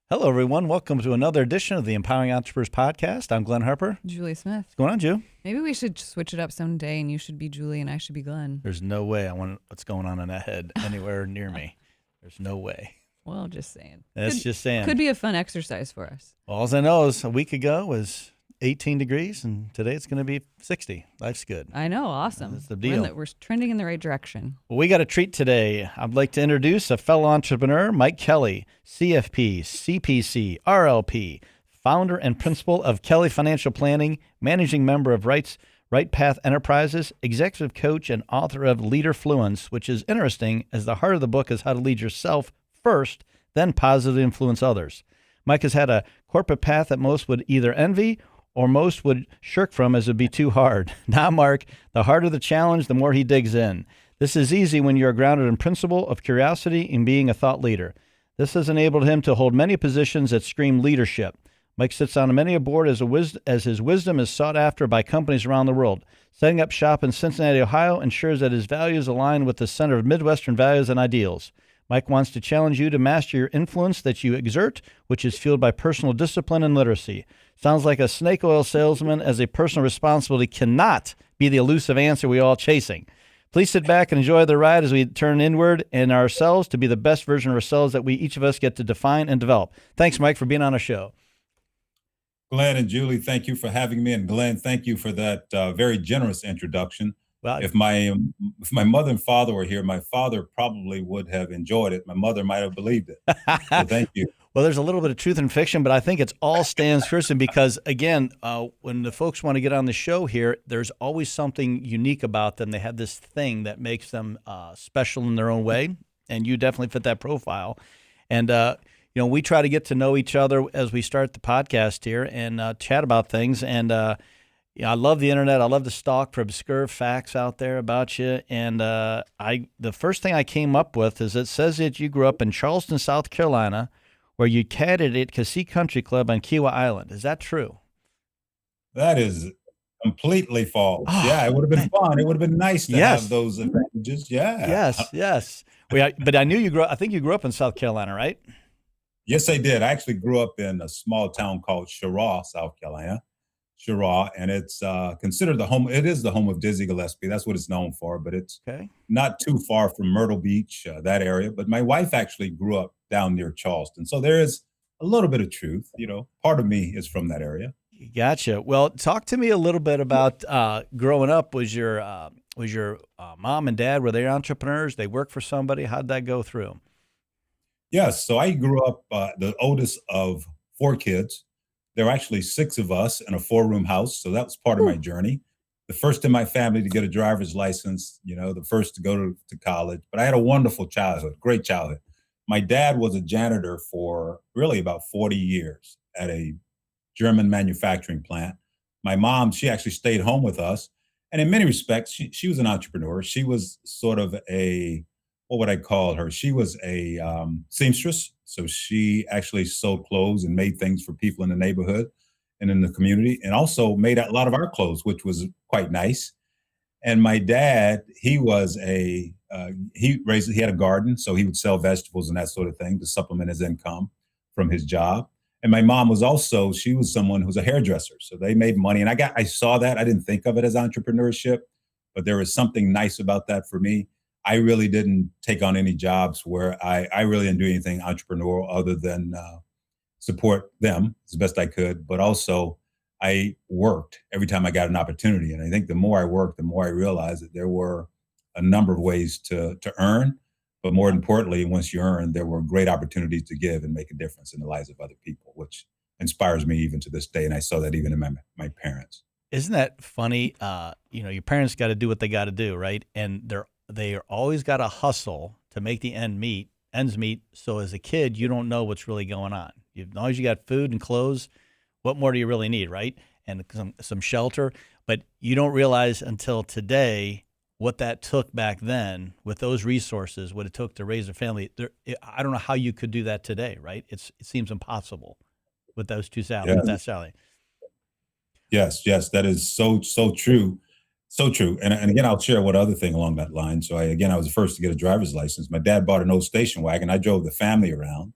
Hello, everyone. Welcome to another edition of the Empowering Entrepreneurs Podcast. I'm Glenn Harper. Julie Smith. What's going on, Ju? Maybe we should switch it up someday and you should be Julie and I should be Glenn. There's no way I want what's going on in that head anywhere near me. There's no way. Well, just saying. That's just saying. Could be a fun exercise for us. All I know is a week ago was 18 degrees, and today it's going to be 60. Life's good. I know. Awesome. That's the deal. We're trending in the right direction. Well, we got a treat today. I'd like to introduce a fellow entrepreneur, Mike Kelly, CFP, CPC, RLP, founder and principal of Kelly Financial Planning, managing member of Right Path Enterprises, executive coach, and author of Leaderfluence, which is interesting as the heart of the book is how to lead yourself first, then positively influence others. Mike has had a corporate path that most would either envy or most would shirk from as it would be too hard. Now, Mark, the harder the challenge, the more he digs in. This is easy when you are grounded in principle of curiosity and being a thought leader. This has enabled him to hold many positions that scream leadership. Mike sits on many a board as his wisdom is sought after by companies around the world. Setting up shop in Cincinnati, Ohio, ensures that his values align with the center of Midwestern values and ideals. Mike wants to challenge you to master your influence that you exert, which is fueled by personal discipline and literacy. Sounds like a snake oil salesman, as a personal responsibility cannot be the elusive answer we all chasing. Please sit back and enjoy the ride as we turn inward in ourselves to be the best version of ourselves that we each of us get to define and develop. Thanks, Mike, for being on our show. Glenn and Julie, thank you for having me. And Glenn, thank you for that very generous introduction. Well, if my mother and father were here, my father probably would have enjoyed it. My mother might have believed it. So thank you. Well, there's a little bit of truth in fiction, but I think it's all stands person because, again, when the folks want to get on the show here, there's always something unique about them. They have this thing that makes them special in their own way, and you definitely fit that profile. And we try to get to know each other as we start the podcast here and chat about things. And I love the internet. I love to stalk for obscure facts out there about you. And the first thing I came up with is it says that you grew up in Charleston, South Carolina, where you caddied at Cassie Country Club on Kiowa Island. Is that true? That is completely false. Oh, yeah, it would have been fun. It would have been nice to Yes. have those advantages. Yeah. Yes. But I knew you grew up. I think you grew up in South Carolina, right? Yes, I did. I actually grew up in a small town called Cheraw, South Carolina. Cheraw, and it's considered the home. It is the home of Dizzy Gillespie. That's what it's known for. But it's Okay. not too far from Myrtle Beach, that area. But my wife actually grew up down near Charleston, so there is a little bit of truth. Part of me is from that area. Gotcha. Well, talk to me a little bit about growing up. Was your mom and dad, were they entrepreneurs? They worked for somebody? How'd that go through? Yes, so I grew up the oldest of four kids. There were actually six of us in a four-room house, so that was part of my journey. The first in my family to get a driver's license, the first to go to college. But I had a wonderful childhood, great childhood. My dad was a janitor for really about 40 years at a German manufacturing plant. My mom, she actually stayed home with us. And in many respects, she was an entrepreneur. She was sort of what would I call her? She was a seamstress. So she actually sewed clothes and made things for people in the neighborhood and in the community, and also made a lot of our clothes, which was quite nice. And my dad, he had a garden, so he would sell vegetables and that sort of thing to supplement his income from his job. And my mom she was someone who was a hairdresser. So they made money. And I saw that. I didn't think of it as entrepreneurship, but there was something nice about that for me. I really didn't take on any jobs where I really didn't do anything entrepreneurial other than support them as best I could. But also I worked every time I got an opportunity. And I think the more I worked, the more I realized that there were a number of ways to earn. But more importantly, once you earn, there were great opportunities to give and make a difference in the lives of other people, which inspires me even to this day. And I saw that even in my parents. Isn't that funny? Your parents got to do what they got to do, right? And they are always got to hustle to make the ends meet. So as a kid, you don't know what's really going on. As long as you got food and clothes, what more do you really need, right? And some shelter. But you don't realize until today what that took back then with those resources, what it took to raise a family. I don't know how you could do that today, right? It seems impossible with those two salaries, with that salary. Yes, that is so true. So true. And again, I'll share one other thing along that line. So I was the first to get a driver's license. My dad bought an old station wagon. I drove the family around.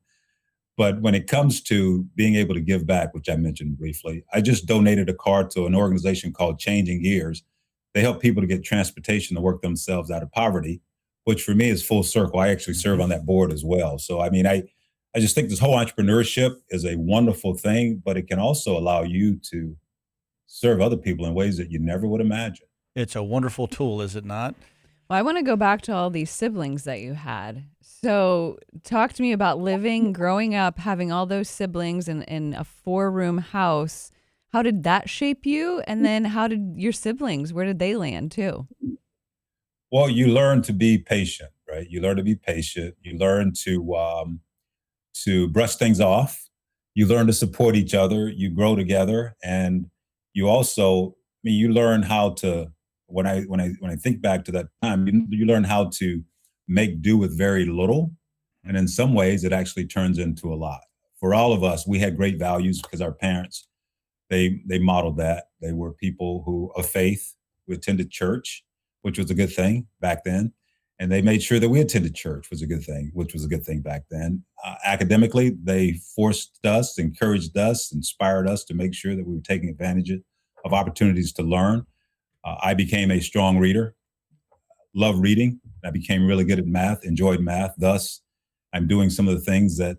But when it comes to being able to give back, which I mentioned briefly, I just donated a car to an organization called Changing Gears. They help people to get transportation to work themselves out of poverty, which for me is full circle. I actually serve on that board as well. So, I mean, I just think this whole entrepreneurship is a wonderful thing, but it can also allow you to serve other people in ways that you never would imagine. It's a wonderful tool, is it not? Well, I want to go back to all these siblings that you had. So, talk to me about growing up, having all those siblings in a 4-room house. How did that shape you? And then how did your siblings, where did they land too? Well, you learn to be patient, right? You learn to be patient. You learn to brush things off. You learn to support each other. You grow together, and you also, I mean, you learn how to. When I think back to that time, you learn how to make do with very little, and in some ways, it actually turns into a lot. For all of us, we had great values because our parents they modeled that. They were people who of faith, who attended church, which was a good thing back then. And they made sure that we attended church, was a good thing, which was a good thing back then. Academically, they forced us, encouraged us, inspired us to make sure that we were taking advantage of opportunities to learn. I became a strong reader, loved reading. I became really good at math, enjoyed math. Thus, I'm doing some of the things that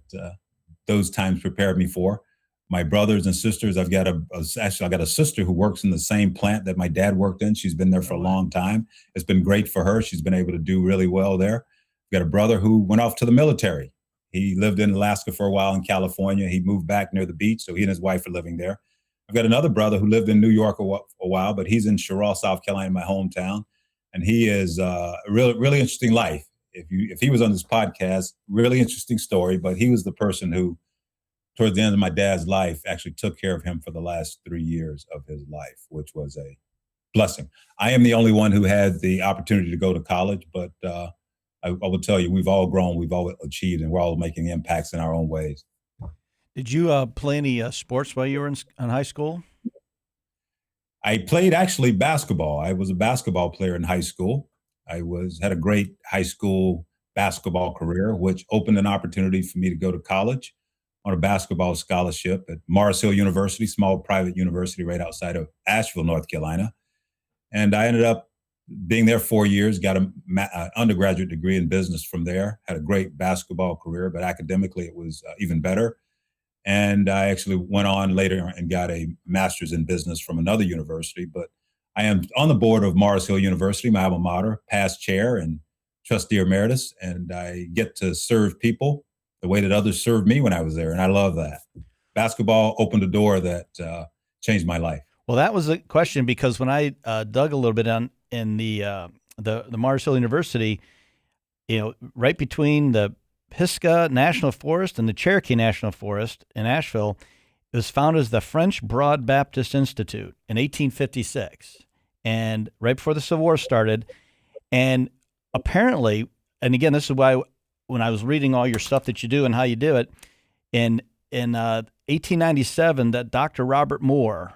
those times prepared me for. My brothers and sisters, I've got actually I got a sister who works in the same plant that my dad worked in. She's been there for a long time. It's been great for her. She's been able to do really well there. I've got a brother who went off to the military. He lived in Alaska for a while in California. He moved back near the beach, so he and his wife are living there. I've got another brother who lived in New York a while, but he's in Sherrill, South Carolina, my hometown, and he is a really interesting life. If he was on this podcast, really interesting story. But he was the person who, towards the end of my dad's life, actually took care of him for the last 3 years of his life, which was a blessing. I am the only one who had the opportunity to go to college, but I will tell you, we've all grown, we've all achieved, and we're all making impacts in our own ways. Did you play any sports while you were in high school? I played actually basketball. I was a basketball player in high school. Had a great high school basketball career, which opened an opportunity for me to go to college on a basketball scholarship at Morris Hill University, small private university right outside of Asheville, North Carolina. And I ended up being there 4 years, got an undergraduate degree in business from there, had a great basketball career, but academically it was even better. And I actually went on later and got a master's in business from another university. But I am on the board of Morris Hill University, my alma mater, past chair and trustee emeritus, and I get to serve people the way that others served me when I was there. And I love that. Basketball opened a door that changed my life. Well, that was a question because when I dug a little bit in the Morris Hill University, right between the Pisgah National Forest and the Cherokee National Forest in Asheville, it was founded as the French Broad Baptist Institute in 1856, and right before the Civil War started. And apparently, and again, this is why when I was reading all your stuff that you do and how you do it, in 1897, that Dr. Robert Moore,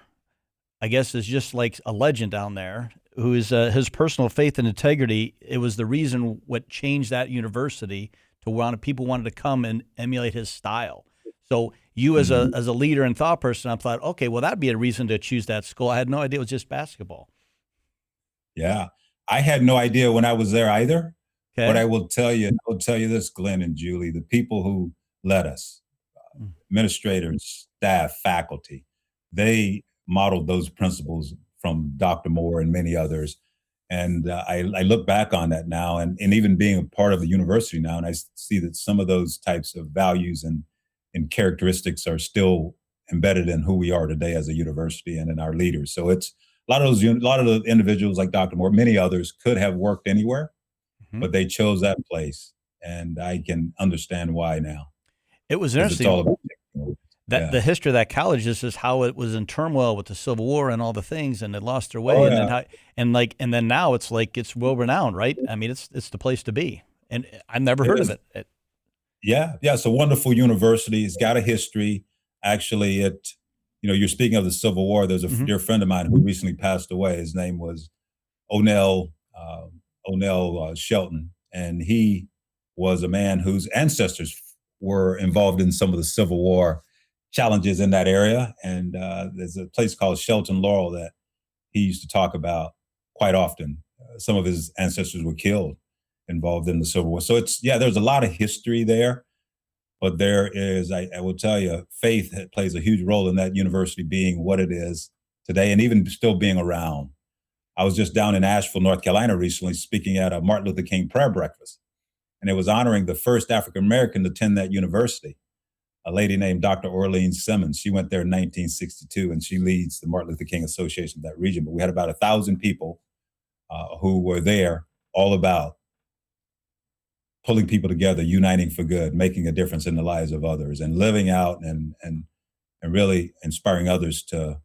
I guess, is just like a legend down there, who is his personal faith and integrity. It was the reason what changed that university to people wanted to come and emulate his style. So you as a leader and thought person, I thought, okay, well, that'd be a reason to choose that school. I had no idea it was just basketball. Yeah. I had no idea when I was there either. Okay. But I will tell you this, Glenn and Julie, the people who led us, administrators, staff, faculty, they modeled those principles from Dr. Moore and many others. And I look back on that now, and even being a part of the university now, and I see that some of those types of values and characteristics are still embedded in who we are today as a university and in our leaders. So it's a lot of the individuals like Dr. Moore, many others could have worked anywhere, but they chose that place, and I can understand why now. It was interesting. It's all about the history of that college. This is how it was in turmoil with the Civil War and all the things, and it lost their way. Oh, and then now it's like it's well renowned, right? I mean, it's the place to be. And I've never heard of it. Yeah, it's a wonderful university. It's got a history. Actually, you're speaking of the Civil War. There's a dear friend of mine who recently passed away. His name was O'Neill Shelton, and he was a man whose ancestors were involved in some of the Civil War challenges in that area. And there's a place called Shelton Laurel that he used to talk about quite often. Some of his ancestors were killed involved in the Civil War. So there's a lot of history there. But there is, I will tell you, faith plays a huge role in that university being what it is today and even still being around. I was just down in Asheville, North Carolina recently speaking at a Martin Luther King prayer breakfast. And it was honoring the first African-American to attend that university, a lady named Dr. Orlean Simmons. She went there in 1962, and she leads the Martin Luther King Association of that region. But we had about 1,000 people who were there, all about pulling people together, uniting for good, making a difference in the lives of others, and living out and really inspiring others to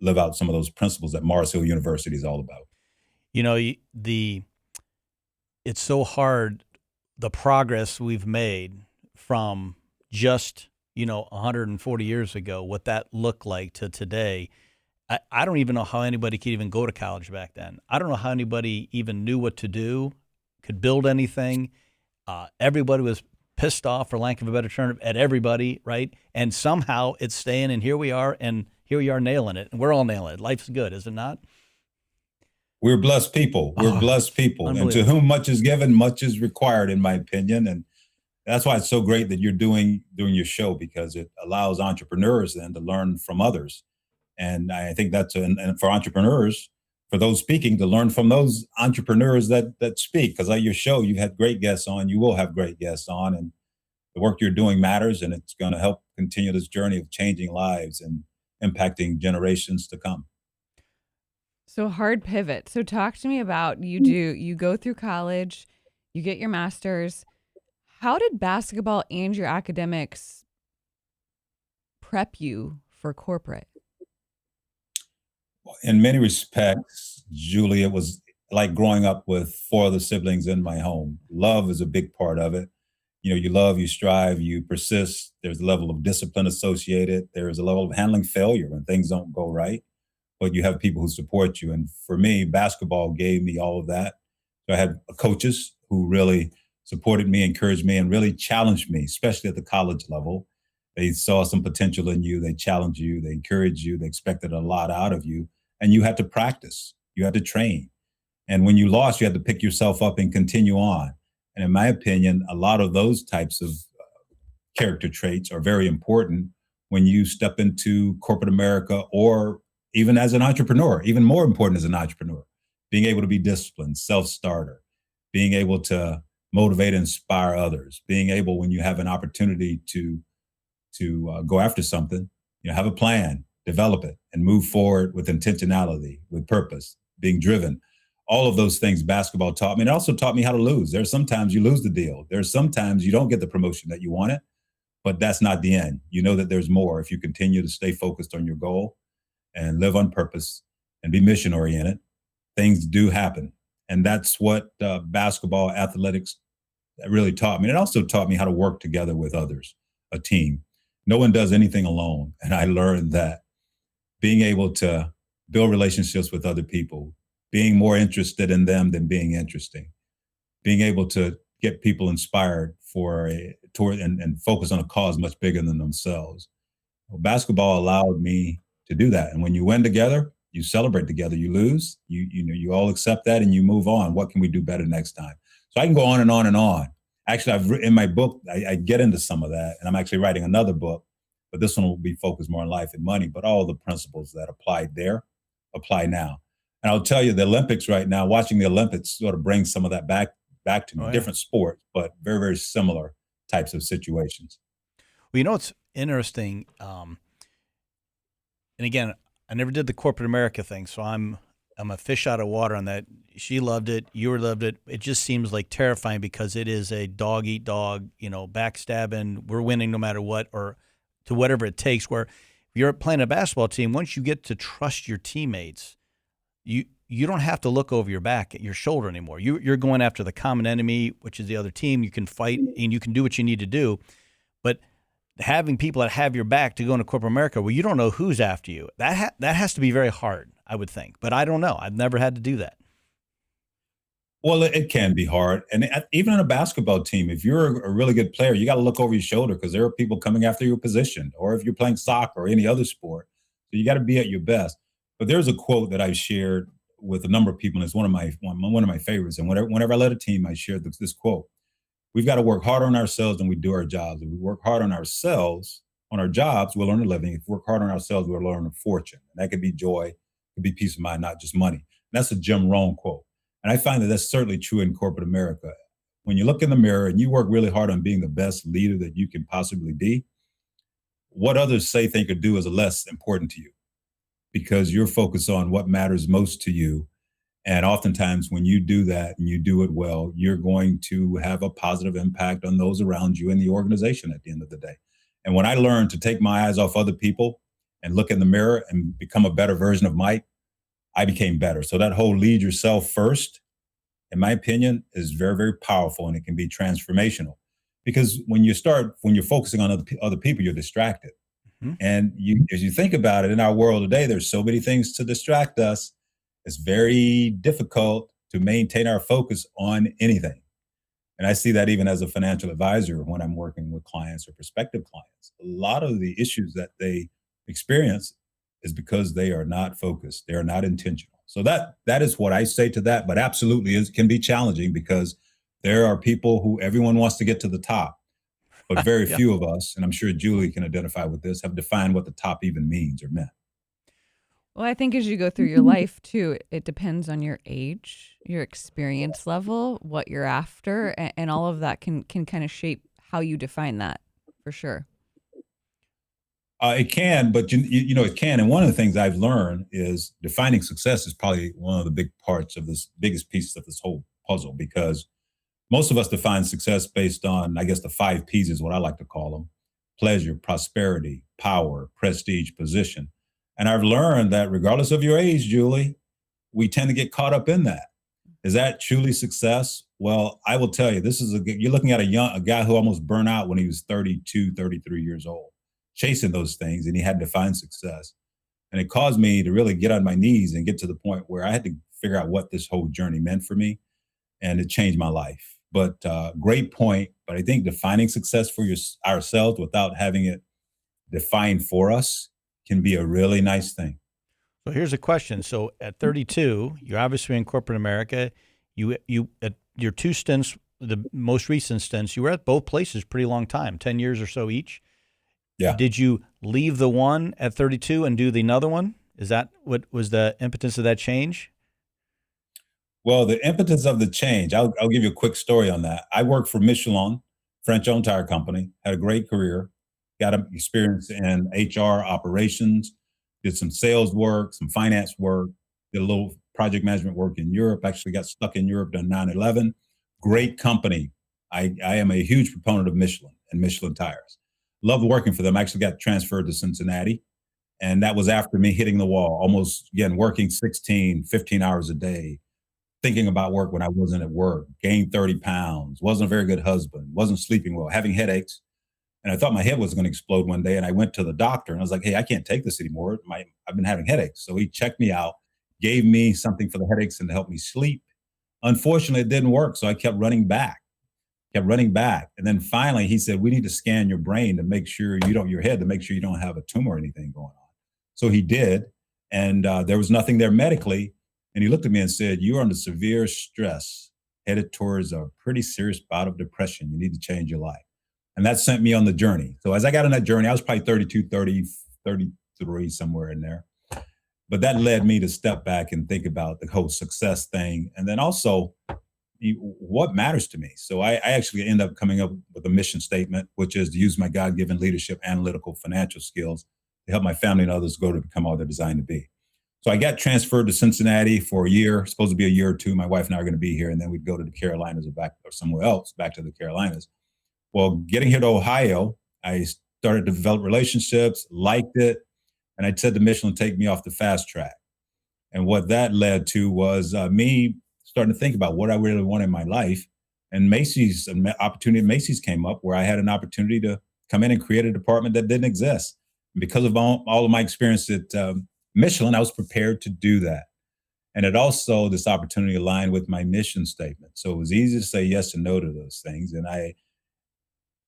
live out some of those principles that Mars Hill University is all about. You know, it's so hard, the progress we've made from just, 140 years ago, what that looked like to today. I don't even know how anybody could even go to college back then. I don't know how anybody even knew what to do, could build anything. Everybody was pissed off, for lack of a better term, at everybody, right? And somehow it's staying, and here we are nailing it. And we're all nailing it. Life's good, is it not? We're blessed people. We're blessed people. And to whom much is given, much is required, in my opinion. And that's why it's so great that you're doing your show, because it allows entrepreneurs then to learn from others. And I think and for entrepreneurs, for those speaking, to learn from those entrepreneurs that speak, because at your show, you've had great guests on, you will have great guests on, and the work you're doing matters, and it's going to help continue this journey of changing lives and impacting generations to come. So hard pivot. So talk to me about, you go through college, you get your master's. How did basketball and your academics prep you for corporate? In many respects, Julie, it was like growing up with 4 other siblings in my home. Love is a big part of it. You love, you strive, you persist. There's a level of discipline associated. There's a level of handling failure when things don't go right, but you have people who support you. And for me, basketball gave me all of that. So I had coaches who really supported me, encouraged me, and really challenged me, especially at the college level. They saw some potential in you. They challenged you. They encouraged you. They expected a lot out of you. And you had to practice. You had to train. And when you lost, you had to pick yourself up and continue on. And in my opinion, a lot of those types of character traits are very important when you step into corporate America, or even as an entrepreneur, even more important as an entrepreneur. Being able to be disciplined, self-starter, being able to motivate and inspire others, being able, when you have an opportunity to go after something, have a plan, develop it, and move forward with intentionality, with purpose, being driven. All of those things basketball taught me. And it also taught me how to lose. There's sometimes you lose the deal. There's sometimes you don't get the promotion that you wanted, but that's not the end. You know that there's more if you continue to stay focused on your goal and live on purpose and be mission oriented. Things do happen. And that's what basketball athletics really taught me. And it also taught me how to work together with others, a team. No one does anything alone. And I learned that being able to build relationships with other people, being more interested in them than being interesting, being able to get people inspired and focus on a cause much bigger than themselves. Well, basketball allowed me to do that. And when you win together, you celebrate together. You lose, you all accept that and you move on. What can we do better next time? So I can go on and on and on. Actually, in my book, I get into some of that, and I'm actually writing another book, but this one will be focused more on life and money, but all the principles that applied there apply now. And I'll tell you, the Olympics right now, watching the Olympics sort of brings some of that back to me. Oh, yeah. Different sports, but very, very similar types of situations. Well, it's interesting. And again, I never did the corporate America thing, so I'm a fish out of water on that. She loved it. You loved it. It just seems like terrifying because it is a dog eat dog, backstabbing. We're winning no matter what, or to whatever it takes. Where if you're playing a basketball team, once you get to trust your teammates, you don't have to look over your back at your shoulder anymore. You're going after the common enemy, which is the other team. You can fight and you can do what you need to do. But having people that have your back to go into corporate America, well, you don't know who's after you. That has to be very hard, I would think. But I don't know. I've never had to do that. Well, it can be hard. And even on a basketball team, if you're a really good player, you got to look over your shoulder because there are people coming after your position, or if you're playing soccer or any other sport. So you got to be at your best. But there's a quote that I've shared with a number of people, and it's one of my favorites. And whenever I led a team, I shared this quote. We've got to work harder on ourselves than we do our jobs. If we work hard on ourselves, on our jobs, we'll earn a living. If we work hard on ourselves, we'll earn a fortune. And that could be joy, it could be peace of mind, not just money. And that's a Jim Rohn quote. And I find that that's certainly true in corporate America. When you look in the mirror and you work really hard on being the best leader that you can possibly be, what others say, think, or do is less important to you because you're focused on what matters most to you. And oftentimes, when you do that and you do it well, you're going to have a positive impact on those around you and the organization at the end of the day. And when I learned to take my eyes off other people and look in the mirror and become a better version of Mike, I became better. So that whole lead yourself first, in my opinion, is very, very powerful, and it can be transformational. Because when you're focusing on other people, you're distracted. Mhm. And as you think about it, in our world today, there's so many things to distract us. It's very difficult to maintain our focus on anything. And I see that even as a financial advisor when I'm working with clients or prospective clients. A lot of the issues that they experience is because they are not focused. They are not intentional. So that is what I say to that, but absolutely it can be challenging because there are people who everyone wants to get to the top, but very Yeah. few of us, and I'm sure Julie can identify with this, have defined what the top even means or meant. Well, I think as you go through your life too, it depends on your age, your experience level, what you're after, and all of that can kind of shape how you define that for sure. It can, but you know it can. And one of the things I've learned is defining success is probably one of the big parts of this biggest pieces of this whole puzzle because most of us define success based on, I guess, the 5 P's is what I like to call them: pleasure, prosperity, power, prestige, position. And I've learned that regardless of your age, Julie, we tend to get caught up in that. Is that truly success? Well, I will tell you, you're looking at a guy who almost burned out when he was 32, 33 years old, chasing those things, and he had to find success. And it caused me to really get on my knees and get to the point where I had to figure out what this whole journey meant for me, and it changed my life. But great point. But I think defining success for ourselves without having it defined for us can be a really nice thing. So here's a question. So at 32, you're obviously in corporate America. You at your 2 stints, the most recent stints, you were at both places pretty long time, 10 years or so each. Yeah. Did you leave the one at 32 and do the another one? Is that what was the impetus of that change? Well, the impetus of the change, I'll give you a quick story on that. I worked for Michelin, French-owned tire company, had a great career, got experience in HR operations, did some sales work, some finance work, did a little project management work in Europe, actually got stuck in Europe during 9/11. Great company. I am a huge proponent of Michelin and Michelin tires. Loved working for them. I actually got transferred to Cincinnati. And that was after me hitting the wall, almost, again, working 16, 15 hours a day, thinking about work when I wasn't at work, gained 30 pounds, wasn't a very good husband, wasn't sleeping well, having headaches. And I thought my head was going to explode one day. And I went to the doctor and I was like, hey, I can't take this anymore. I've been having headaches. So he checked me out, gave me something for the headaches and to help me sleep. Unfortunately, it didn't work. So I kept running back, kept running back. And then finally he said, we need to scan your brain to make sure your head to make sure you don't have a tumor or anything going on. So he did. And there was nothing there medically. And he looked at me and said, you're under severe stress, headed towards a pretty serious bout of depression. You need to change your life. And that sent me on the journey. So as I got on that journey, I was probably 32, 30, 33, somewhere in there. But that led me to step back and think about the whole success thing. And then also what matters to me. So I actually end up coming up with a mission statement, which is to use my God-given leadership, analytical, financial skills to help my family and others go to become all they're designed to be. So I got transferred to Cincinnati for a year, supposed to be a year or two. My wife and I are going to be here, and then we'd go to the Carolinas or somewhere else, back to the Carolinas. Well, getting here to Ohio, I started to develop relationships, liked it, and I said to Michelin, take me off the fast track. And what that led to was me starting to think about what I really want in my life. And an opportunity at Macy's came up where I had an opportunity to come in and create a department that didn't exist. And because of all of my experience at Michelin, I was prepared to do that. And it also, this opportunity aligned with my mission statement. So it was easy to say yes and no to those things. And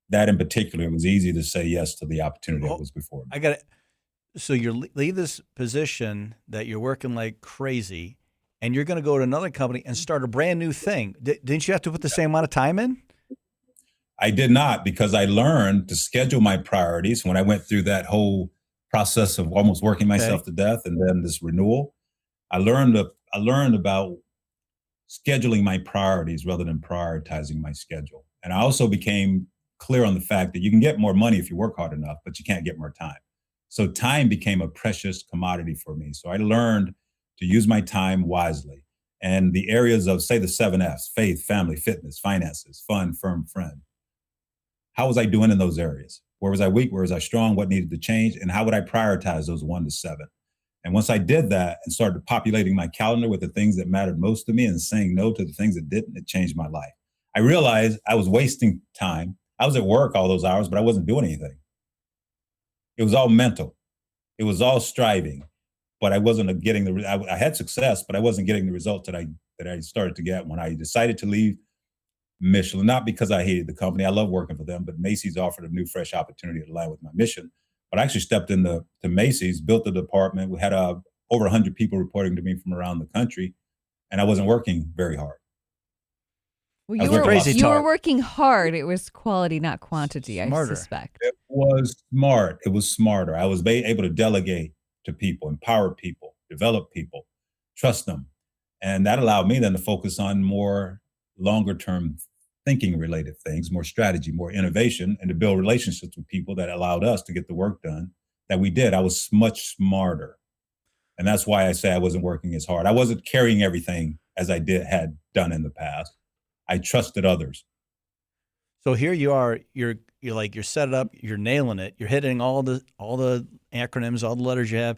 that in particular, it was easy to say yes to the opportunity that Oh, was before me. I got it. So you leave this position that you're working like crazy, and you're going to go to another company and start a brand new thing. Didn't you have to put the same amount of time in? I did not, because I learned to schedule my priorities when I went through that whole process of almost working myself to death and then this renewal. I learned about scheduling my priorities rather than prioritizing my schedule. And I also became clear on the fact that you can get more money if you work hard enough, but you can't get more time. So time became a precious commodity for me. So I learned to use my time wisely. And the areas of, say, the 7Fs: faith, family, fitness, finances, fun, firm, friend. How was I doing in those areas? Where was I weak? Where was I strong? What needed to change? And how would I prioritize those 1 to 7? And once I did that and started populating my calendar with the things that mattered most to me and saying no to the things that didn't, it changed my life. I realized I was wasting time. I was at work all those hours, but I wasn't doing anything. It was all mental. It was all striving, but I wasn't getting I had success, but I wasn't getting the results that I started to get when I decided to leave Michelin, not because I hated the company. I love working for them, but Macy's offered a new, fresh opportunity to align with my mission. But I actually stepped into Macy's, built the department. We had over 100 people reporting to me from around the country, and I wasn't working very hard. Well, I you was were working a lot. you were working hard. It was quality, not quantity, I Smarter. suspect. It was smart. It was smarter. I was able to delegate to people, empower people, develop people, trust them. And that allowed me then to focus on more longer term thinking related things, more strategy, more innovation, and to build relationships with people that allowed us to get the work done that we did. I was much smarter. And that's why I say I wasn't working as hard. I wasn't carrying everything as I had done in the past. I trusted others. So here you are, you're set up, you're nailing it, you're hitting all the acronyms, all the letters you have.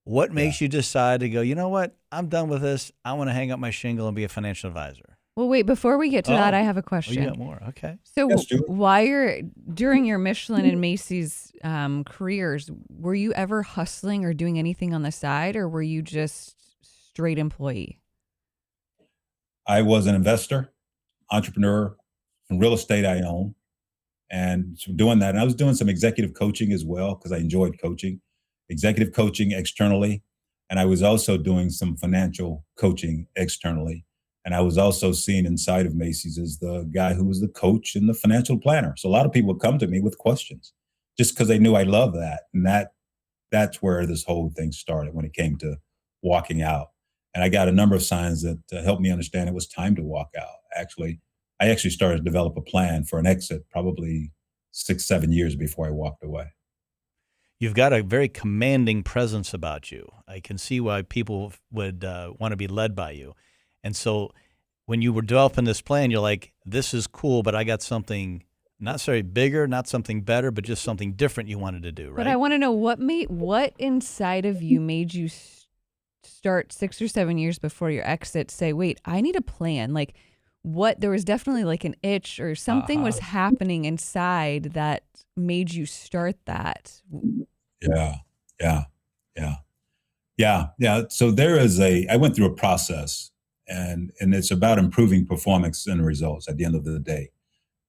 What makes you decide to go, you know what, I'm done with this. I want to hang up my shingle and be a financial advisor? Well, wait, before we get to that, I have a Oh, you question. got more. Okay. So Yes, Julie. during your Michelin and Macy's careers, were you ever hustling or doing anything on the side, or were you just straight employee? I was an investor, entrepreneur. In real estate I own. And so doing that, and I was doing some executive coaching as well because I enjoyed coaching, executive coaching externally. And I was also doing some financial coaching externally. And I was also seen inside of Macy's as the guy who was the coach and the financial planner. So a lot of people would come to me with questions just because they knew I loved that. And that's where this whole thing started when it came to walking out. And I got a number of signs that helped me understand it was time to walk out. I actually started to develop a plan for an exit probably 6, 7 years before I walked away. You've got a very commanding presence about you. I can see why people would want to be led by you. And so when you were developing this plan, you're like, this is cool, but I got something not necessarily bigger, not something better, but just something different you wanted to do, right? But I want to know what inside of you made you start 6 or 7 years before your exit say, wait, I need a plan. Like there was definitely like an itch or something was happening inside that made you start that. Yeah, yeah, yeah, yeah. So I went through a process, and it's about improving performance and results at the end of the day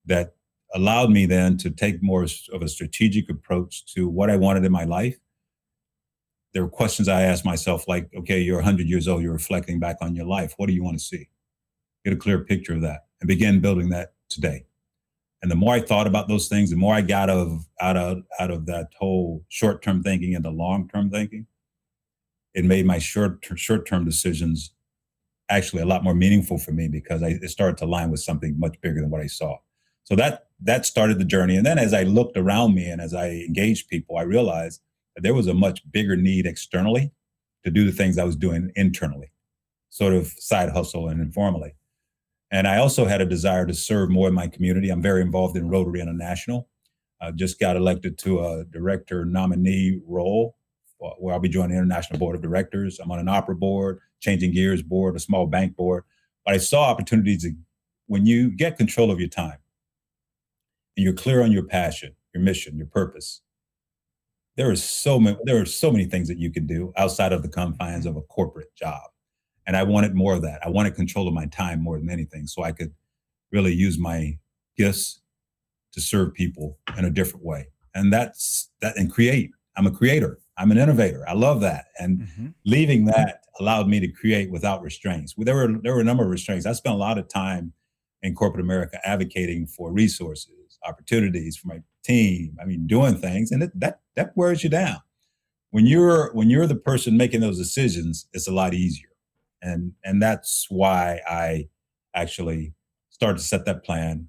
that allowed me then to take more of a strategic approach to what I wanted in my life. There were questions I asked myself, like, okay, you're 100 years old, you're reflecting back on your life. What do you want to see? Get a clear picture of that and begin building that today. And the more I thought about those things, the more I got out of that whole short-term thinking into long-term thinking, it made my short-term decisions actually a lot more meaningful for me because it started to align with something much bigger than what I saw. So that started the journey. And then as I looked around me and as I engaged people, I realized that there was a much bigger need externally to do the things I was doing internally, sort of side hustle and informally. And I also had a desire to serve more in my community. I'm very involved in Rotary International. I just got elected to a director nominee role where I'll be joining the International Board of Directors. I'm on an opera board, changing gears board, a small bank board. But I saw opportunities when you get control of your time and you're clear on your passion, your mission, your purpose. There are so many things that you can do outside of the confines of a corporate job. And I wanted more of that. I wanted control of my time more than anything, so I could really use my gifts to serve people in a different way. And that's that, and create. I'm a creator. I'm an innovator. I love that. And leaving that allowed me to create without restraints. There were a number of restraints. I spent a lot of time in corporate America advocating for resources, opportunities for my team. I mean, doing things, and that wears you down. When you're the person making those decisions, it's a lot easier. And that's why I actually started to set that plan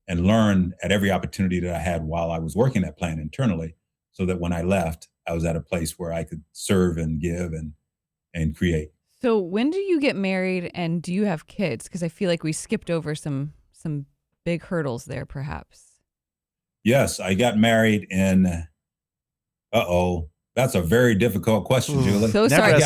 and learn at every opportunity that I had while I was working that plan internally, so that when I left, I was at a place where I could serve and give and create. So when do you get married, and do you have kids? Because I feel like we skipped over some big hurdles there, perhaps. Yes, I got married in, that's a very difficult question, Julie. So sorry.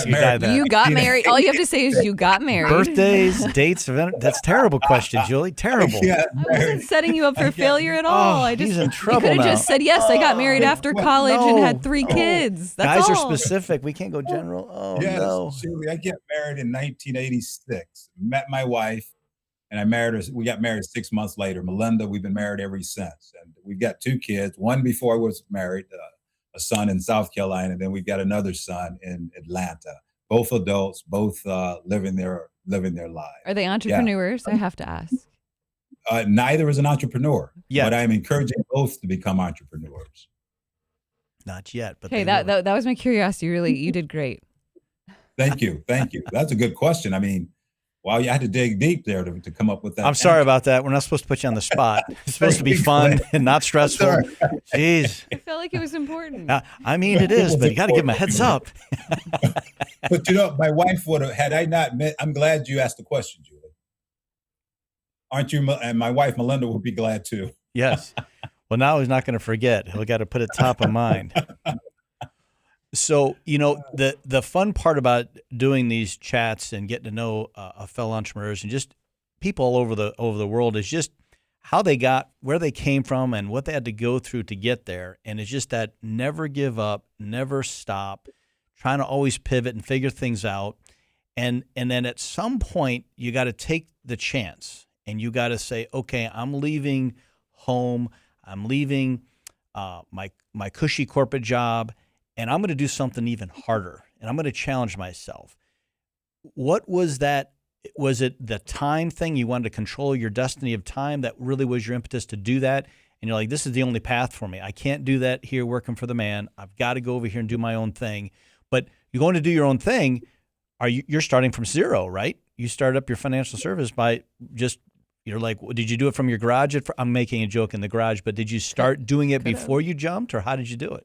You got married. All you have to say is you got married. Birthdays, dates, that's terrible question, Julie. Terrible. I wasn't setting you up for failure at all. He's in trouble You could now. have just said, yes, I got married after college and had 3 kids. That's Guys all. are specific. We can't go general. Oh, yes, no. Julie, I got married in 1986. Met my wife, and I married her. We got married 6 months later. Melinda, we've been married ever since. And we've got 2 kids, one before I was married, a son in South Carolina, and then we got another son in Atlanta. Both adults, both living their lives. Are they entrepreneurs? Yeah. I have to ask. Neither is an entrepreneur, but I'm encouraging both to become entrepreneurs. Not yet, but hey, that was my curiosity. Really, you did great. Thank you. That's a good question. I mean, wow, you had to dig deep there to come up with that. I'm sorry about that. We're not supposed to put you on the spot. It's supposed to be fun and not stressful. Jeez. I felt like it was important. I mean, it is, but you got to give them a heads up. But my wife would have, had I not met, I'm glad you asked the question, Julie. Aren't you? And my wife, Melinda, would be glad too. Yes. Well, now he's not going to forget. He'll got to put it top of mind. So, the fun part about doing these chats and getting to know fellow entrepreneurs and just people all over the world is just how they got, where they came from, and what they had to go through to get there. And it's just that never give up, never stop, trying to always pivot and figure things out. And then at some point, you got to take the chance and you got to say, okay, I'm leaving home. I'm leaving my cushy corporate job. And I'm going to do something even harder, and I'm going to challenge myself. What was that? Was it the time thing? You wanted to control your destiny of time? That really was your impetus to do that? And you're like, this is the only path for me. I can't do that here working for the man. I've got to go over here and do my own thing. But you're going to do your own thing. You're starting from zero, right? You started up your financial service by just, you're like, did you do it from your garage? I'm making a joke in the garage, but did you start doing it before you jumped, or how did you do it?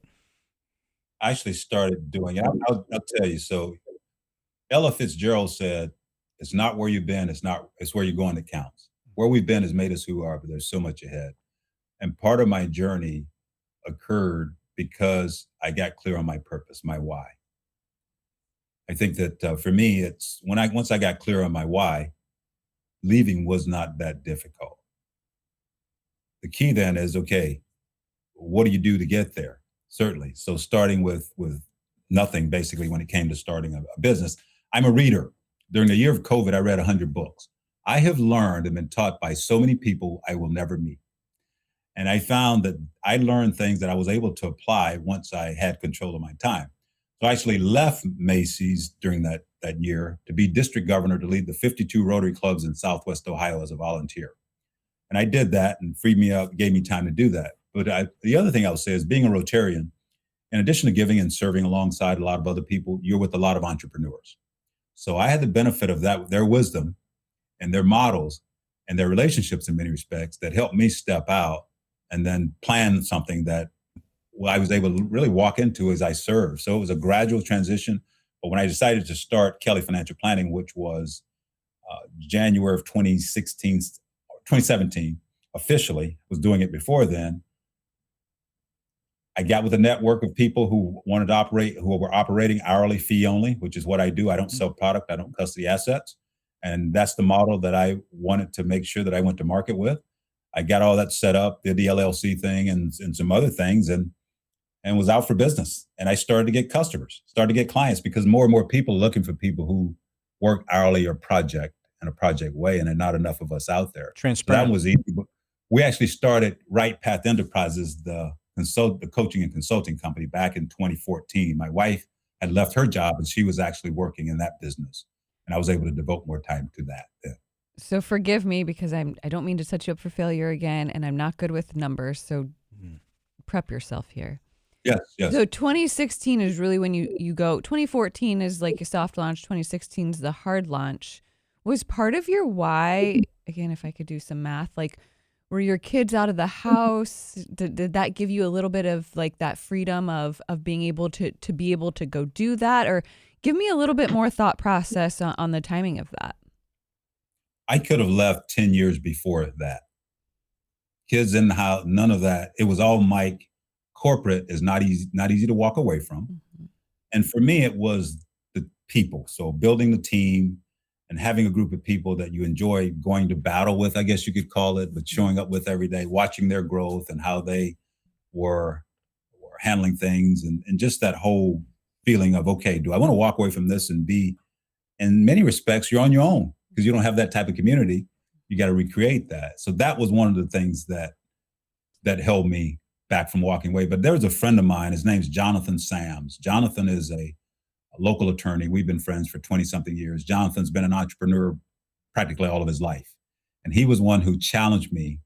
I actually started doing it. I'll tell you. So Ella Fitzgerald said, it's not where you've been, it's where you're going that counts. Where we've been has made us who we are, but there's so much ahead. And part of my journey occurred because I got clear on my purpose, my why. I think that for me, it's once I got clear on my why, leaving was not that difficult. The key then is, okay, what do you do to get there? Certainly. So starting with nothing, basically, when it came to starting a business. I'm a reader. During the year of COVID, I read 100 books. I have learned and been taught by so many people I will never meet. And I found that I learned things that I was able to apply once I had control of my time. So I actually left Macy's during that year to be district governor, to lead the 52 Rotary clubs in Southwest Ohio as a volunteer. And I did that and freed me up, gave me time to do that. But the other thing I would say is, being a Rotarian, in addition to giving and serving alongside a lot of other people, you're with a lot of entrepreneurs. So I had the benefit of that, their wisdom and their models and their relationships in many respects that helped me step out and then plan something that I was able to really walk into as I served. So it was a gradual transition. But when I decided to start Kelly Financial Planning, which was January of 2017, officially, was doing it before then, I got with a network of people who wanted to operate, who were operating hourly fee only, which is what I do. I don't sell product. I don't custody assets. And that's the model that I wanted to make sure that I went to market with. I got all that set up, did the LLC thing and some other things, and was out for business. And I started to get customers, started to get clients, because more and more people are looking for people who work hourly or project in a project way, and there are not enough of us out there. So that Transparent. was easy. But we actually started Right Path Enterprises, the coaching and consulting company, back in 2014. My wife had left her job and she was actually working in that business. And I was able to devote more time to that then. So forgive me because I don't mean to set you up for failure again, and I'm not good with numbers. So prep yourself here. Yes, yes. So 2016 is really when you go. 2014 is like a soft launch. 2016 is the hard launch. Was part of your why, again, if I could do some math, like were your kids out of the house? Did that give you a little bit of like that freedom of being able to be able to go do that? Or give me a little bit more thought process on the timing of that. I could have left 10 years before that. Kids in the house, none of that. It was all Mike. Corporate is not easy to walk away from. Mm-hmm. And for me, it was the people. So building the team and having a group of people that you enjoy going to battle with, I guess you could call it, but showing up with every day, watching their growth and how they were handling things, and just that whole feeling of, okay, do I want to walk away from this and be, in many respects, you're on your own because you don't have that type of community. You got to recreate that. So that was one of the things that held me back from walking away. But there was a friend of mine, his name's Jonathan Sams. Jonathan is a local attorney. We've been friends for 20 something years. Jonathan's been an entrepreneur practically all of his life. And he was one who challenged me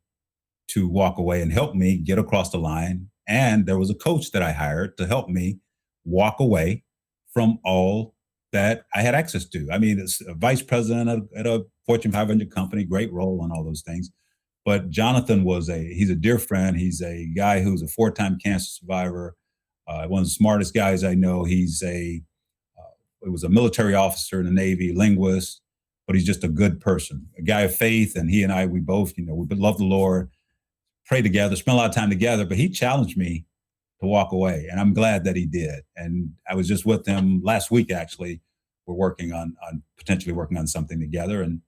to walk away and help me get across the line. And there was a coach that I hired to help me walk away from all that I had access to. I mean, it's a vice president at a Fortune 500 company, great role and all those things. But Jonathan he's a dear friend. He's a guy who's a 4-time cancer survivor, one of the smartest guys I know. He was a military officer in the Navy, linguist, but he's just a good person, a guy of faith. And he and I, we both, we love the Lord, pray together, spend a lot of time together. But he challenged me to walk away, and I'm glad that he did. And I was just with him last week, actually. We're working on potentially working on something together, and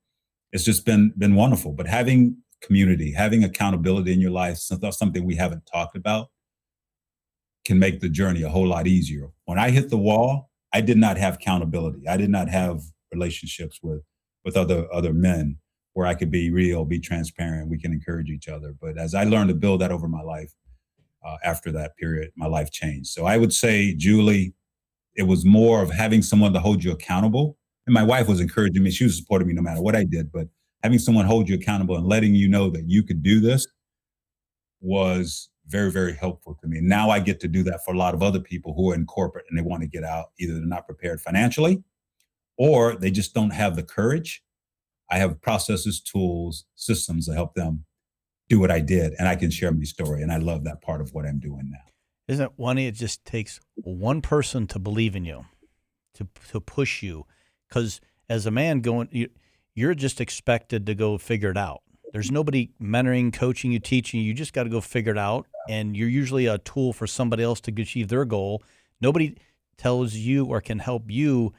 it's just been wonderful. But having community, having accountability in your life, something we haven't talked about, can make the journey a whole lot easier. When I hit the wall, I did not have accountability. I did not have relationships with other men where I could be real, be transparent. We can encourage each other. But as I learned to build that over my life, after that period, my life changed. So I would say, Julie, it was more of having someone to hold you accountable. And my wife was encouraging me. She was supporting me no matter what I did. But having someone hold you accountable and letting you know that you could do this was very, very helpful to me. Now I get to do that for a lot of other people who are in corporate and they want to get out. Either they're not prepared financially or they just don't have the courage. I have processes, tools, systems to help them do what I did, and I can share my story. And I love that part of what I'm doing now. Isn't it funny? It just takes one person to believe in you, to push you. Because as a man you're just expected to go figure it out. There's nobody mentoring, coaching you, teaching you. You just got to go figure it out. And you're usually a tool for somebody else to achieve their goal. Nobody tells you or can help you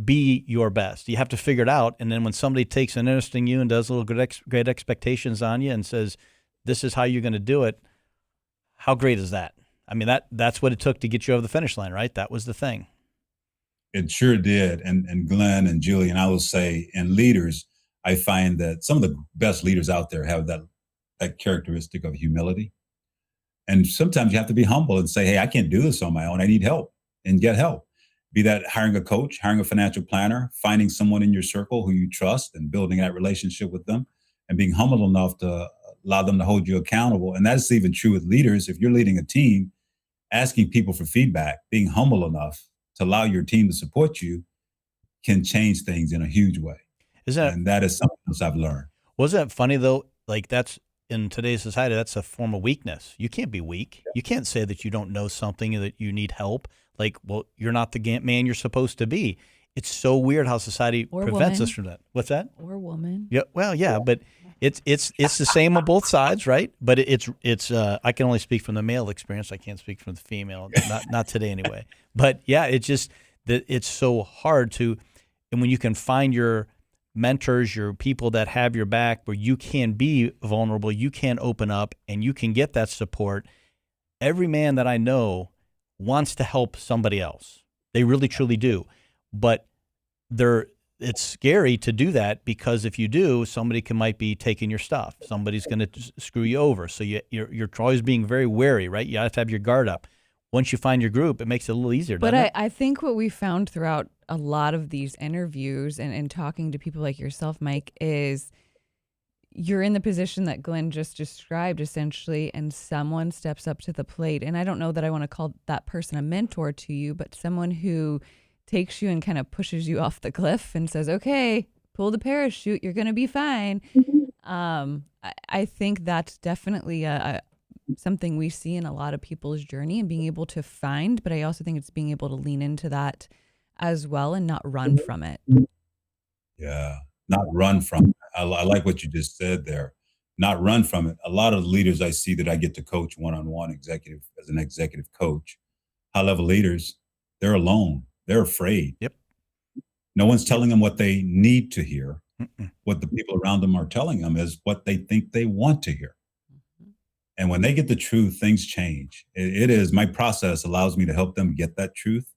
be your best. You have to figure it out. And then when somebody takes an interest in you and does a little great expectations on you and says, this is how you're going to do it, how great is that? I mean, that's what it took to get you over the finish line, right? That was the thing. It sure did. And Glenn and Julie, and I will say, and leaders, I find that some of the best leaders out there have that characteristic of humility. And sometimes you have to be humble and say, hey, I can't do this on my own. I need help, and get help. Be that hiring a coach, hiring a financial planner, finding someone in your circle who you trust and building that relationship with them, and being humble enough to allow them to hold you accountable. And that's even true with leaders. If you're leading a team, asking people for feedback, being humble enough to allow your team to support you can change things in a huge way. And that is something else I've learned. Wasn't it funny though? Like, that's in today's society, that's a form of weakness. You can't be weak. You can't say that you don't know something and that you need help. Like, well, you're not the man you're supposed to be. It's so weird how society prevents us from that. What's that? Or woman. Yeah. Well, yeah, but it's the same on both sides, right? But it's I can only speak from the male experience. I can't speak from the female. Not today anyway. But yeah, it's just that it's so hard to, and when you can find your mentors, your people that have your back, where you can be vulnerable, you can open up, and you can get that support. Every man that I know wants to help somebody else. They really, truly do. But it's scary to do that, because if you do, somebody might be taking your stuff. Somebody's going to screw you over. So you're always being very wary, right? You have to have your guard up. Once you find your group, it makes it a little easier, doesn't it? But I think what we found throughout a lot of these interviews and talking to people like yourself, Mike, is you're in the position that Glenn just described, essentially, and someone steps up to the plate. And I don't know that I want to call that person a mentor to you, but someone who takes you and kind of pushes you off the cliff and says, okay, pull the parachute, you're going to be fine. I think that's definitely something we see in a lot of people's journey and being able to find, but I also think it's being able to lean into that as well and not run from it. Yeah, not run from it. I like what you just said there. Not run from it. A lot of leaders I see that I get to coach one-on-one as an executive coach, high-level leaders, they're alone. They're afraid. Yep. No one's telling them what they need to hear. What the people around them are telling them is what they think they want to hear. And when they get the truth, things change. It is, my process allows me to help them get that truth.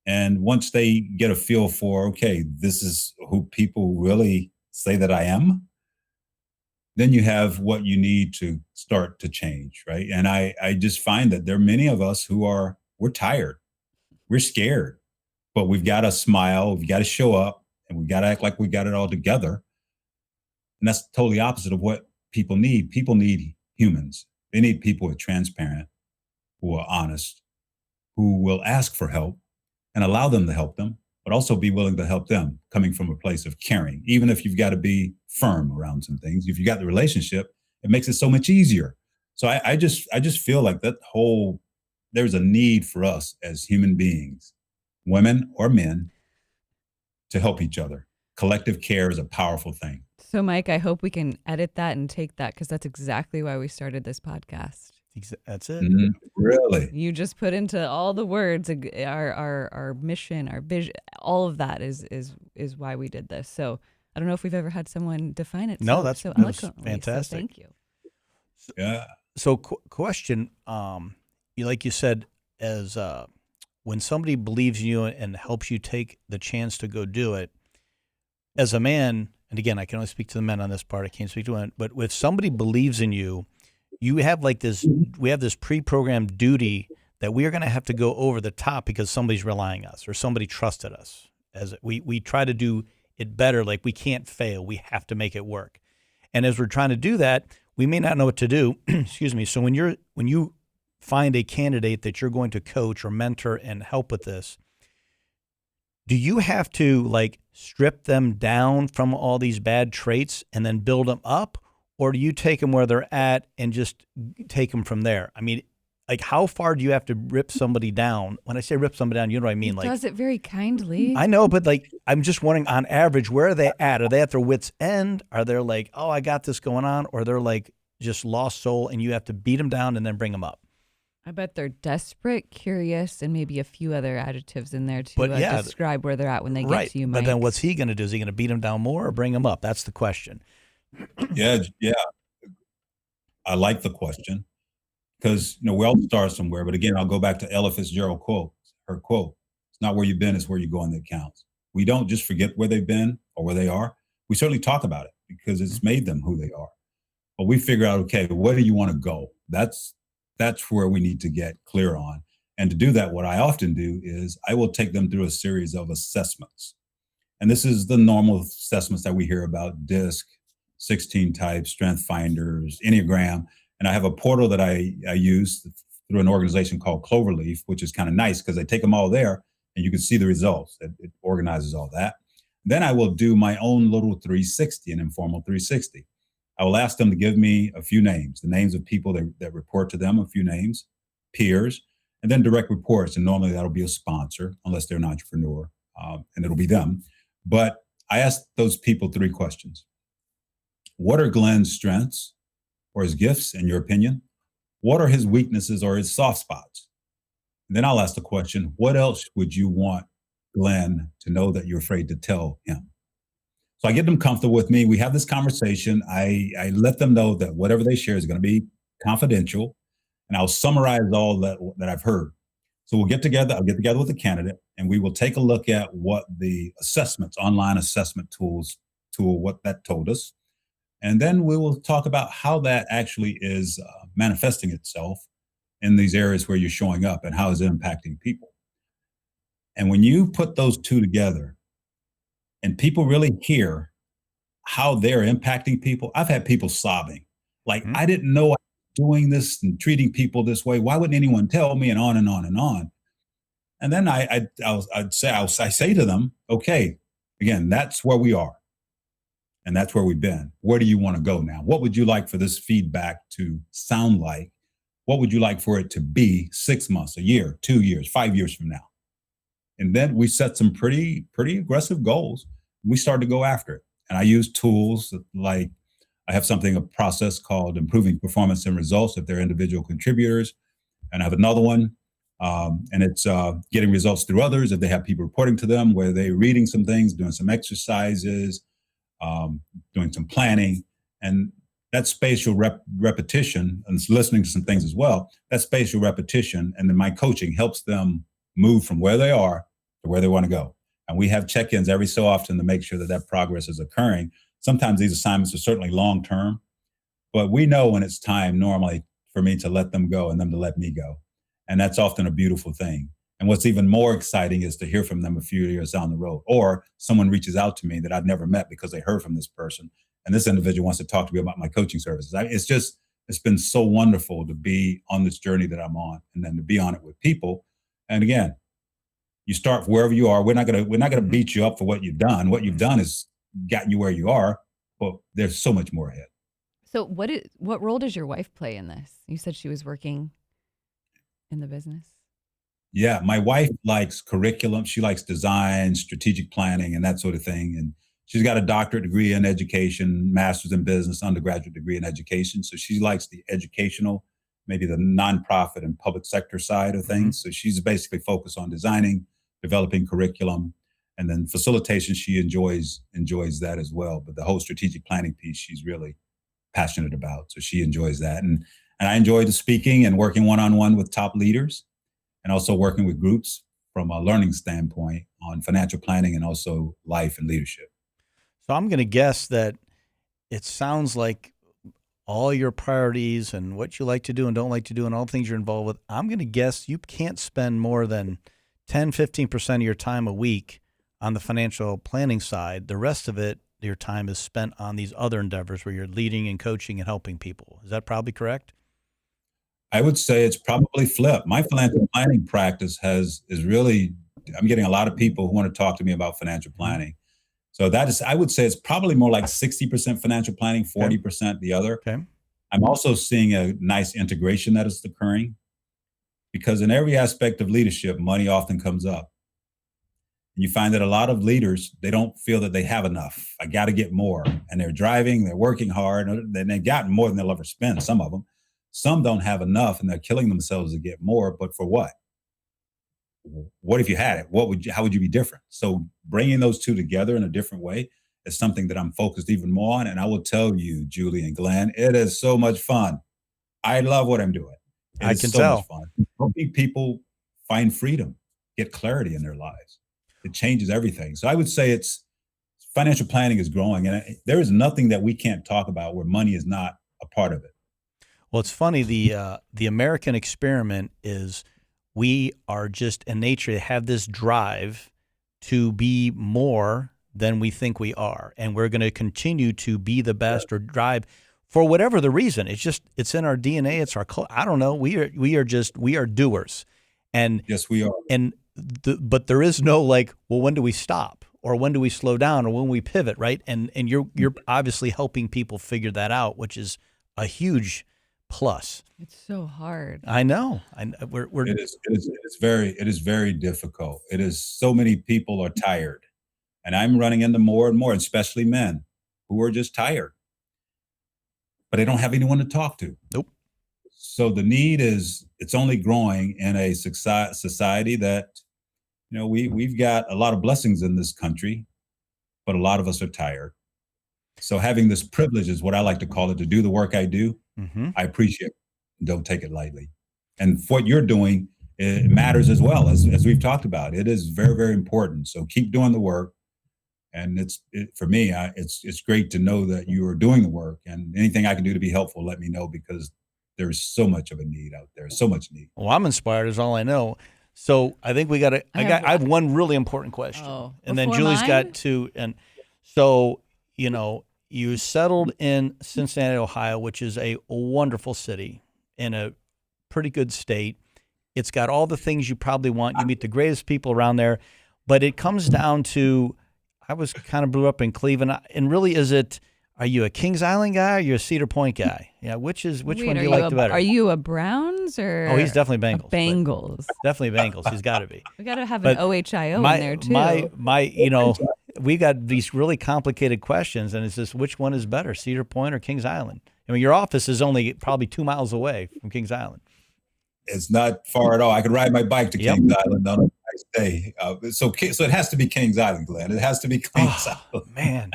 And once they get a feel for, okay, this is who people really say that I am, then you have what you need to start to change, right? And I just find that there are many of us we're tired. We're scared, but we've got to smile, we've got to show up, and we've got to act like we got it all together. And that's totally opposite of what people need. People need humans. They need people who are transparent, who are honest, who will ask for help and allow them to help them, but also be willing to help them, coming from a place of caring. Even if you've got to be firm around some things, if you got the relationship, it makes it so much easier. So I just feel like there's a need for us as human beings, women or men, to help each other. Collective care is a powerful thing. So, Mike, I hope we can edit that and take that, because that's exactly why we started this podcast. That's it. Really? You just put into all the words our mission, our vision, all of that is why we did this. So I don't know if we've ever had someone define it. No, so that's eloquently. fantastic. So thank you. Yeah. So question, like you said, as when somebody believes in you and helps you take the chance to go do it, as a man, and again, I can only speak to the men on this part, I can't speak to women, but if somebody believes in you, we have this pre-programmed duty that we are going to have to go over the top because somebody's relying on us or somebody trusted us. As we try to do it better, like we can't fail, we have to make it work. And as we're trying to do that, we may not know what to do. Excuse me. So when you find a candidate that you're going to coach or mentor and help with this, do you have to like strip them down from all these bad traits and then build them up? Or do you take them where they're at and just take them from there? I mean, like, how far do you have to rip somebody down? When I say rip somebody down, you know what I mean? He does it very kindly. I know, but like, I'm just wondering, on average, where are they at? Are they at their wits' end? Are they like, oh, I got this going on? Or they're like just lost soul and you have to beat them down and then bring them up? I bet they're desperate, curious, and maybe a few other adjectives in there to describe where they're at when they get to you, Mike. But then what's he going to do? Is he going to beat them down more or bring them up? That's the question. Yeah. I like the question because, we all start somewhere. But again, I'll go back to Ella Fitzgerald her quote. It's not where you've been, it's where you're going that counts. We don't just forget where they've been or where they are. We certainly talk about it because it's made them who they are. But we figure out, okay, where do you want to go? That's where we need to get clear on. And to do that, what I often do is I will take them through a series of assessments. And this is the normal assessments that we hear about: DISC, 16 types, strength finders, Enneagram. And I have a portal that I use through an organization called Cloverleaf, which is kind of nice because I take them all there and you can see the results. It organizes all that. Then I will do my own little 360, an informal 360. I will ask them to give me a few names, the names of people that report to them, a few names, peers, and then direct reports. And normally that'll be a sponsor, unless they're an entrepreneur, and it'll be them. But I ask those people 3 questions. What are Glenn's strengths or his gifts, in your opinion? What are his weaknesses or his soft spots? And then I'll ask the question, what else would you want Glenn to know that you're afraid to tell him? So I get them comfortable with me. We have this conversation. I let them know that whatever they share is going to be confidential, and I'll summarize all that I've heard. So we'll get together, I'll get together with the candidate, and we will take a look at what the assessments, online assessment tool, what that told us. And then we will talk about how that actually is manifesting itself in these areas where you're showing up and how is it impacting people. And when you put those two together and people really hear how they're impacting people, I've had people sobbing. Like, I didn't know I was doing this and treating people this way. Why wouldn't anyone tell me? And on and on and on. And then I say to them, okay, again, that's where we are. And that's where we've been. Where do you want to go now? What would you like for this feedback to sound like? What would you like for it to be 6 months, a year, 2 years, 5 years from now? And then we set some pretty aggressive goals. We started to go after it. And I use tools like I have a process called improving performance and results if they're individual contributors. And I have another one, and it's getting results through others if they have people reporting to them, where they're reading some things, doing some exercises, doing some planning. And that spatial repetition and listening to some things as well, that spatial repetition and then my coaching helps them move from where they are to where they want to go. And we have check-ins every so often to make sure that that progress is occurring. Sometimes these assignments are certainly long-term, but we know when it's time normally for me to let them go and them to let me go. And that's often a beautiful thing. And what's even more exciting is to hear from them a few years down the road, or someone reaches out to me that I've never met because they heard from this person. And this individual wants to talk to me about my coaching services. It's been so wonderful to be on this journey that I'm on and then to be on it with people. And again, you start wherever you are. We're not gonna beat you up for what you've done. What you've done is gotten you where you are, but there's so much more ahead. So what role does your wife play in this? You said she was working in the business. Yeah, my wife likes curriculum. She likes design, strategic planning, and that sort of thing. And she's got a doctorate degree in education, master's in business, undergraduate degree in education. So she likes the educational, maybe the nonprofit and public sector side of things. So she's basically focused on designing, developing curriculum, and then facilitation. She enjoys that as well. But the whole strategic planning piece, she's really passionate about. So she enjoys that. And I enjoy the speaking and working one-on-one with top leaders, and also working with groups from a learning standpoint on financial planning and also life and leadership. So I'm going to guess that it sounds like all your priorities and what you like to do and don't like to do and all the things you're involved with, I'm going to guess you can't spend more than 10, 15% of your time a week on the financial planning side. The rest of it, your time is spent on these other endeavors where you're leading and coaching and helping people. Is that probably correct? I would say it's probably flipped. My financial planning practice is really, I'm getting a lot of people who want to talk to me about financial planning. So I would say it's probably more like 60% financial planning, 40% the other. Okay. I'm also seeing a nice integration that is occurring, because in every aspect of leadership, money often comes up. And you find that a lot of leaders, they don't feel that they have enough. I got to get more. And they're driving, they're working hard, and they've gotten more than they'll ever spend, some of them. Some don't have enough and they're killing themselves to get more, but for what? What if you had it? How would you be different? So bringing those two together in a different way is something that I'm focused even more on. And I will tell you, Julie and Glenn, it is so much fun. I love what I'm doing. I can tell. Much fun. Helping people find freedom, get clarity in their lives. It changes everything. So I would say financial planning is growing, and there is nothing that we can't talk about where money is not a part of it. Well, it's funny. The American experiment is we are just in nature have this drive to be more than we think we are, and we're going to continue to be the best or drive for whatever the reason. It's in our DNA. It's our I don't know. We are doers, and yes, we are. And but there is no like, well, when do we stop or when do we slow down or when we pivot, right? And you're obviously helping people figure that out, which is a huge plus. It's so hard. I know. It is very difficult. It is, so many people are tired, and I'm running into more and more, especially men who are just tired, but they don't have anyone to talk to. Nope. So the need it's only growing in a society that, we've got a lot of blessings in this country, but a lot of us are tired. So having this privilege is what I like to call it, to do the work I do. I appreciate it. Don't take it lightly. And what you're doing it matters as well, as we've talked about. It is very, very important. So keep doing the work. And for me, it's great to know that you are doing the work, and anything I can do to be helpful, let me know, because there's so much of a need out there, so much need. Well, I'm inspired is all I know. So I think I have one really important question, and then Julie's got two. And so, you settled in Cincinnati, Ohio, which is a wonderful city in a pretty good state. It's got all the things you probably want. You meet the greatest people around there, but it comes down to, I was kind of blew up in Cleveland, and really, are you a Kings Island guy or are you a Cedar Point guy? Yeah, which one do you like the better? Are you a Browns or? Oh, he's definitely Bengals. Bengals. Definitely Bengals. He's got to be. We got to have an OHIO in there too. We got these really complicated questions, and it's just which one is better, Cedar Point or Kings Island? I mean, your office is only probably 2 miles away from Kings Island. It's not far at all. I could ride my bike to Kings Island on a nice day. So it has to be Kings Island, Glenn. It has to be Kings Island. Man.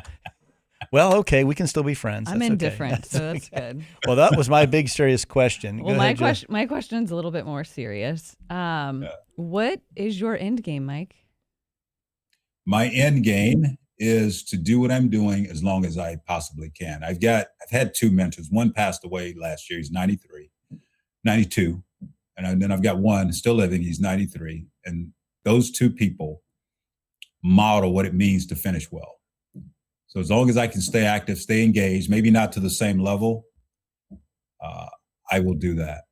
Well, okay, we can still be friends. I'm indifferent, so that's good. Well, that was my big serious question. Well, my question's a little bit more serious. What is your end game, Mike? My end game is to do what I'm doing as long as I possibly can. I've had two mentors. One passed away last year. He's 92, and then I've got one still living. He's 93, and those two people model what it means to finish well. So as long as I can stay active, stay engaged, maybe not to the same level, I will do that.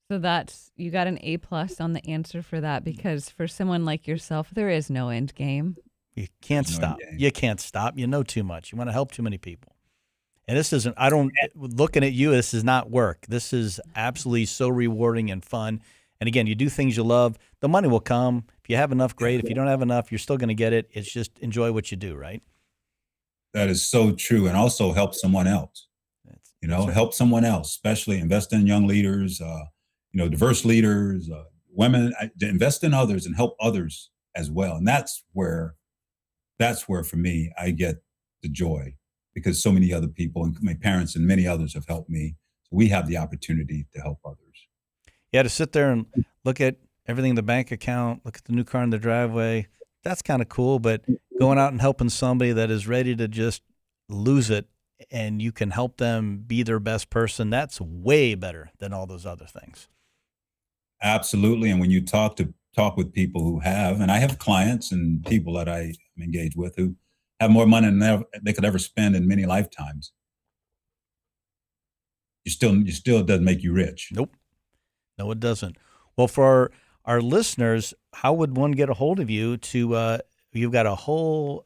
So you got an A+ on the answer for that, because for someone like yourself, there is no end game. You can't stop. You can't stop. You know too much. You want to help too many people. And looking at you, this is not work. This is absolutely so rewarding and fun. And again, you do things you love. The money will come. If you have enough, great. If you don't have enough, you're still going to get it. It's just enjoy what you do, right? That is so true. And also help someone else. Help someone else, especially invest in young leaders, diverse leaders, women, invest in others and help others as well. And that's where for me, I get the joy, because so many other people and my parents and many others have helped me. So we have the opportunity to help others. Yeah, to sit there and look at everything in the bank account, look at the new car in the driveway, that's kind of cool. But going out and helping somebody that is ready to just lose it, and you can help them be their best person, that's way better than all those other things. Absolutely. And when you talk with people who have, and I have clients and people that I am engaged with who have more money than they could ever spend in many lifetimes, you still doesn't make you rich. Nope. No, it doesn't. Well, for our listeners, how would one get a hold of you you've got a whole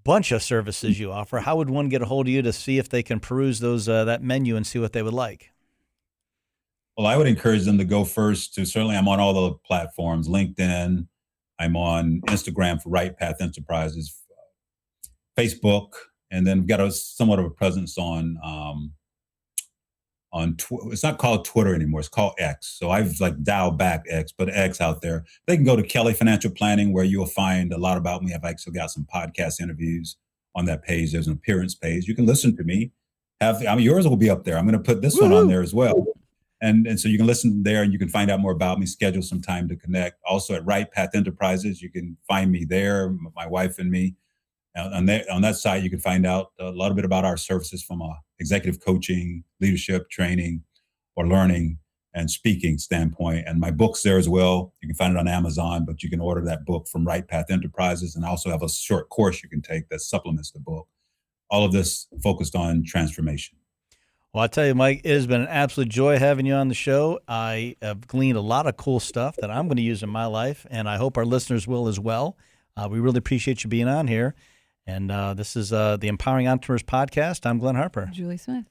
bunch of services you offer. How would one get a hold of you to see if they can peruse that menu and see what they would like? Well, I would encourage them to go first to, certainly I'm on all the platforms, LinkedIn, I'm on Instagram for Right Path Enterprises, Facebook, and then we've got somewhat of a presence on it's not called Twitter anymore. It's called X. So I've dialed back X, but X out there. They can go to Kelly Financial Planning, where you'll find a lot about me. I've actually got some podcast interviews on that page. There's an appearance page. You can listen to me. Yours will be up there. I'm going to put this one on there as well. And so you can listen there, and you can find out more about me, schedule some time to connect. Also at Right Path Enterprises, you can find me there, my wife and me. On that site, you can find out a little bit about our services from a executive coaching, leadership, training, or learning and speaking standpoint. And my book's there as well. You can find it on Amazon, but you can order that book from Right Path Enterprises, and I also have a short course you can take that supplements the book. All of this focused on transformation. Well, I tell you, Mike, it has been an absolute joy having you on the show. I have gleaned a lot of cool stuff that I'm going to use in my life, and I hope our listeners will as well. We really appreciate you being on here. And this is the Empowering Entrepreneurs Podcast. I'm Glenn Harper. Julie Smith.